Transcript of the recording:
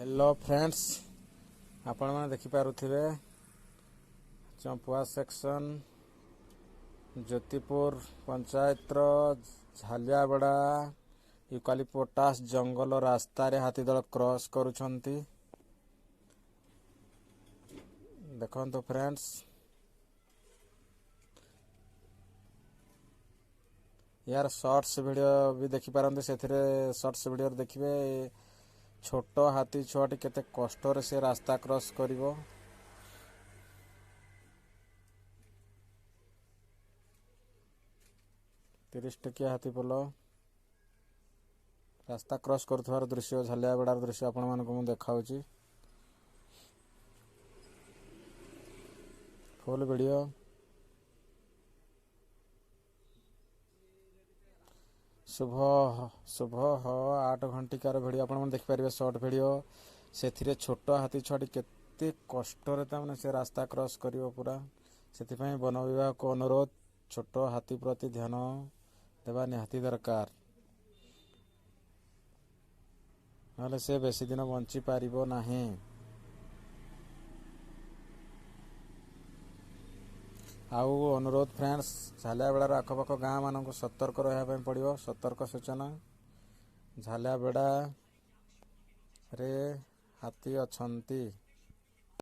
Hello friends, आपण मैंने देखिपे Champua section Jyotipur panchayat झालियाबड़ा यूकालिपटास जंगल रास्ता रे हाथी दल क्रॉस करुछंती। देखो फ्रेंड्स, यार शॉर्ट्स वीडियो भी देखिपारते। से शॉर्ट्स वीडियो देखिए छोट हाथी छुआटी केते कष्ट से रास्ता क्रॉस करिवो। 30 टकिया हाथी पोल रास्ता क्रॉस कर दृश्य झालियाबड़ार दृश्य आपण मानक मु देखाउची। फुल वीडियो शुभ शुभ 8 घंटिकार वीडियो आपण देखिपारे। शॉर्ट वीडियो से छोट हाथी छुआटी केते कष्ट से रास्ता क्रॉस करिवो पूरा। से वन विभाग को अनुरोध, छोट हाथी प्रति ध्यान देवा निहाती दरकार, नहले से बेसी दिन बंची पारिबो नाही। आउ अनुरोध फ्रेंड्स, झालियाबड़ार आखपाख गाँ मान सतर्क रहा पड़ो। सतर्क सूचना, झालियाबड़ा रे हाथी अछंती।